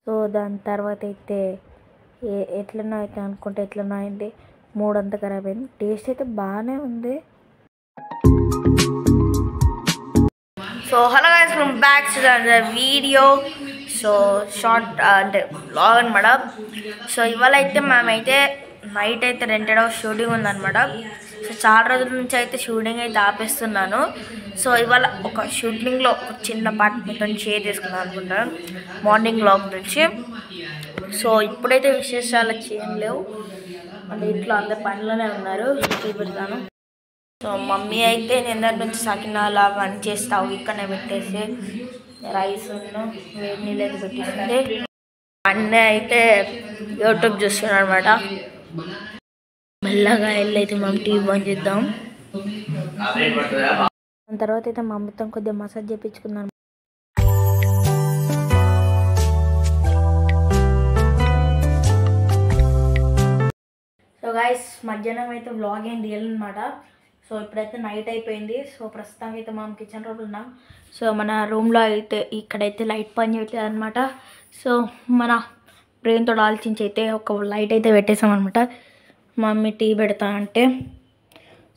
So దాని తర్వాత అయితే ఎట్లనో అయితే అనుకుంటే ఎట్లనో అయింది, మూడ్ అంతా ఖరాబ్ అయింది. టేస్ట్ అయితే బాగానే ఉంది. So hello guys, from back to the video. So short అంటే బ్లాగ్ అనమాట. సో ఇవాళ అయితే మేమైతే నైట్ అయితే రెంటెడ్ హౌస్ షూటింగ్ ఉందన్నమాట. సో చాలా రోజుల నుంచి అయితే షూటింగ్ అయితే ఆపేస్తున్నాను. సో ఇవాళ ఒక షూటింగ్లో ఒక చిన్న పార్ట్ మీతో షేర్ చేసుకున్నాను అనుకుంటాను, మార్నింగ్ బ్లాగ్ నుంచి. సో ఇప్పుడైతే విశేషాలు ఏం లేవు, అంటే ఇంట్లో అందరు పనిలోనే ఉన్నారు. చూపెడతాను. సో మమ్మీ అయితే నిన్నటి నుంచి సకినాలు అవన్నీ చేస్తావు ఇక్కడనే పెట్టేసి రైస్ వేడి నీళ్ళు అయితే పెట్టేసింది. అన్నీ అయితే యూట్యూబ్ చూస్తున్నాడు అనమాట. మెల్లగా వెళ్ళైతే మనం టీవీ బంద్ చేద్దాం. దాని తర్వాత అయితే మా అమ్మతో కొద్దిగా మసాజ్ చేయించుకున్నాను. సో గైస్, మధ్యాహ్నం అయితే వ్లాగ్ ఏం తీయాలన్నమాట. సో ఇప్పుడైతే నైట్ అయిపోయింది. సో ప్రస్తుతానికి అయితే మనం కిచెన్ రూమ్లో ఉన్నాం. సో మన రూమ్లో అయితే ఇక్కడైతే లైట్ పని చేయట్లేదు అనమాట. సో మన బ్రెయిన్తో ఆలోచించి అయితే ఒక లైట్ అయితే పెట్టేసాం అనమాట. మమ్మీ టీ పెడతా అంటే.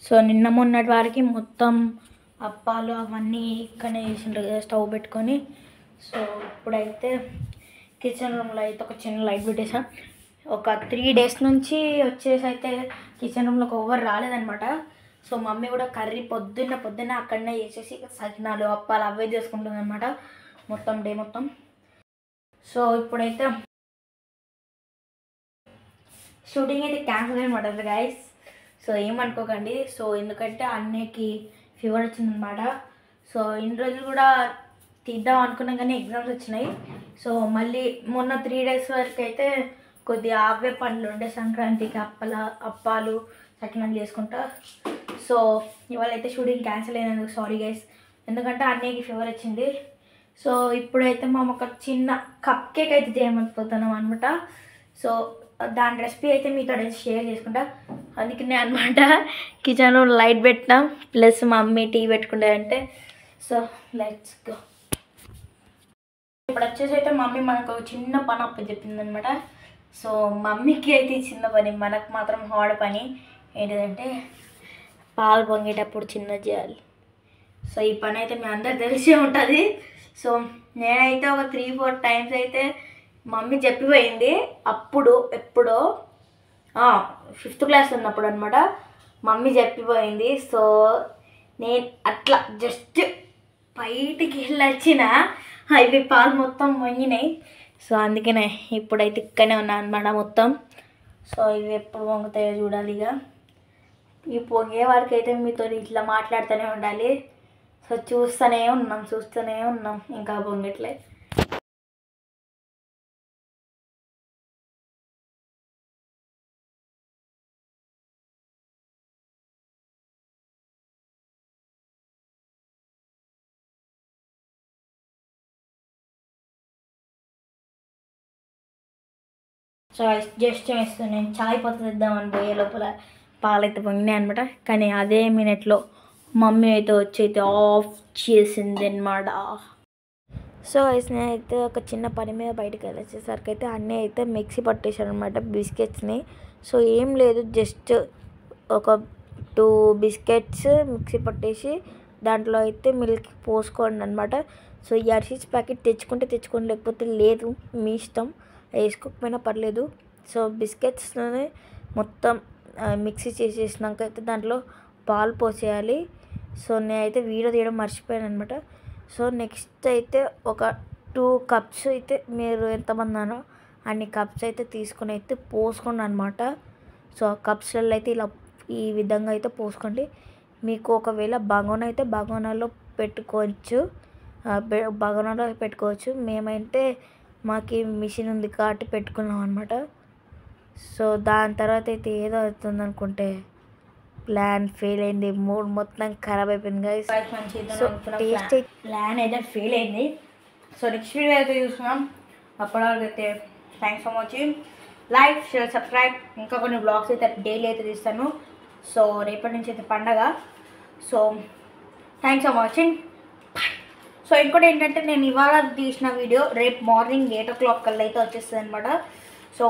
సో నిన్న మొన్నటి వారికి మొత్తం అప్పాలు అవన్నీ ఇక్కడనే చేసిండ్రు కదా స్టవ్ పెట్టుకొని. సో ఇప్పుడైతే కిచెన్ రూమ్లో అయితే ఒక చిన్న లైట్ పెట్టేసాం. ఒక 3 days నుంచి వచ్చేసి అయితే కిచెన్ రూమ్లోకి ఎవరు రాలేదనమాట. సో మమ్మీ కూడా కర్రీ పొద్దున్న అక్కడనే చేసేసి సకినాలు అప్పాలు అవే చేసుకుంటుంది అనమాట మొత్తం డే మొత్తం. సో ఇప్పుడైతే షూటింగ్ అయితే క్యాన్సిల్ అనమాట గైస్. సో ఏమనుకోకండి. సో ఎందుకంటే అన్నయ్యకి ఫీవర్ వచ్చిందనమాట. సో ఇన్ని రోజులు కూడా తీద్దాం అనుకున్నాం కానీ ఎగ్జామ్స్ వచ్చినాయి. సో మళ్ళీ మొన్న 3 days వరకు అయితే కొద్దిగా అవే పనులు ఉండే, సంక్రాంతికి అప్పాలు సకినాలు చేసుకుంటా. సో ఇవాళ అయితే షూటింగ్ క్యాన్సిల్ అయినందుకు సారీ గైస్, ఎందుకంటే అన్నయ్యకి ఫీవర్ వచ్చింది. సో ఇప్పుడైతే మేము ఒక చిన్న కప్ కేక్ అయితే చేయమనుకుంటున్నాం అనమాట. సో దాని రెసిపీ అయితే మీతో షేర్ చేసుకుంటా. అందుకనే అనమాట కిచెన్లో లైట్ పెట్టినాం, ప్లస్ మమ్మీ టీ పెట్టుకుంటే అంటే. So let's go. ఇప్పుడు వచ్చేసి అయితే మమ్మీ మనకు ఒక చిన్న పని అప్పు చెప్పింది అనమాట. సో మమ్మీకి అయితే చిన్న పని, మనకు మాత్రం హార్డ్ పని ఏంటిదంటే పాలు పొంగేటప్పుడు చిన్నది చేయాలి. సో ఈ పని అయితే మీ అందరు తెలిసే ఉంటుంది. సో నేనైతే ఒక 3-4 times అయితే మమ్మీ చెప్పిపోయింది. అప్పుడు ఎప్పుడో 5th class ఉన్నప్పుడు అనమాట మమ్మీ చెప్పిపోయింది. సో నేను అట్లా జస్ట్ బయటికి వెళ్ళొచ్చిన అవి పాలు మొత్తం పొంగినాయి. సో అందుకనే ఇప్పుడైతే ఇక్కడనే ఉన్నా అనమాట మొత్తం. సో ఇవి ఎప్పుడు పొంగుతాయో చూడాలి. ఇక ఈ పొంగే వరకు అయితే మీతో ఇట్లా మాట్లాడుతూనే ఉండాలి. సో చూస్తూనే ఉన్నాం ఇంకా పొంగట్లే. సో జస్ట్ నేను చాయ్ పత్తి తెద్దామని పోయే లోపల పాలైతే పొంగినాయి అనమాట. కానీ అదే మినిట్లో మమ్మీ అయితే వచ్చి అయితే ఆఫ్ చేసింది అనమాట. సో నేనైతే ఒక చిన్న పని మీద బయటకు వెళ్ళేసేసరికి అయితే అన్నీ అయితే మిక్సీ పట్టేశాను అనమాట బిస్కెట్స్ని. సో ఏం లేదు, జస్ట్ ఒక 2 బిస్కెట్స్ మిక్సీ పట్టేసి దాంట్లో అయితే మిల్క్ పోసుకోండి అనమాట. సో ఈ హర్షీస్ ప్యాకెట్ తెచ్చుకోండి, లేకపోతే లేదు, మీ ఇష్టం, వేసుకోకపోయినా పర్లేదు. సో బిస్కెట్స్లోనే మొత్తం మిక్సీ చేసేసినాక అయితే దాంట్లో పాలు పోసేయాలి. సో నేనైతే వీడియో తీయడం మర్చిపోయాను అనమాట. సో నెక్స్ట్ అయితే ఒక 2 cups అయితే మీరు ఎంతమంది ఉన్నారో అన్ని కప్స్ అయితే తీసుకొని అయితే పోసుకోండి అనమాట. సో ఆ కప్స్లలో అయితే ఇలా ఈ విధంగా అయితే పోసుకోండి. మీకు ఒకవేళ బగోనా అయితే బగోనాలో పెట్టుకోవచ్చు. మేమైతే మాకు మిషన్ ఉంది కాబట్టి పెట్టుకున్నాం అనమాట. సో దాని తర్వాత అయితే ఏదో అవుతుంది అనుకుంటే ప్లాన్ ఫెయిల్ అయింది, మూడ్ మొత్తం ఖరాబ్ అయిపోయింది గైస్. సో టేస్ట్ ప్లాన్ అయితే ఫెయిల్ అయింది. సో నెక్స్ట్ వీడియో అయితే చూస్తున్నాం. అప్పటివరకు అయితే thanks for watching. Like, share, subscribe. ఇంకా కొన్ని బ్లాగ్స్ అయితే డైలీ అయితే తీస్తాను. సో రేపటి నుంచి అయితే పండగ. So thanks for watching. So ఇంకోటి ఏంటంటే నేను ఇవాళ తీసిన వీడియో రేపు మార్నింగ్ 8 o'clock కల్లా అయితే వచ్చేస్తుంది అనమాట. సో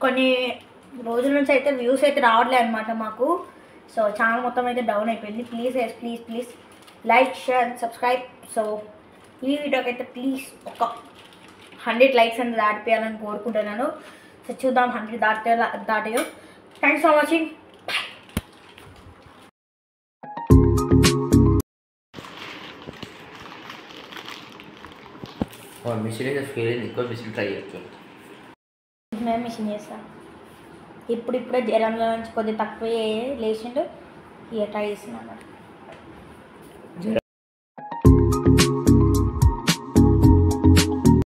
కొన్ని రోజుల నుంచి అయితే వ్యూస్ అయితే రావట్లేదు అనమాట మాకు. సో ఛానల్ మొత్తం అయితే డౌన్ అయిపోయింది. Please like, share and subscribe. So ఈ వీడియోకి అయితే ప్లీజ్ ఒక 100 likes అనేది దాటిపోయాలని కోరుకుంటున్నాను. సో చూద్దాం 100 దాటాయో. Thanks for watching. మిషన్ అయితే ఫెయిల్ అయింది. ఇంకో మిషన్ ట్రై చేయొచ్చు. మేము మిషన్ చేస్తాం. ఇప్పుడే జ్వరంలో నుంచి కొద్దిగా తక్కువే లేచిండు. ఇక ట్రై చేస్తున్నాను.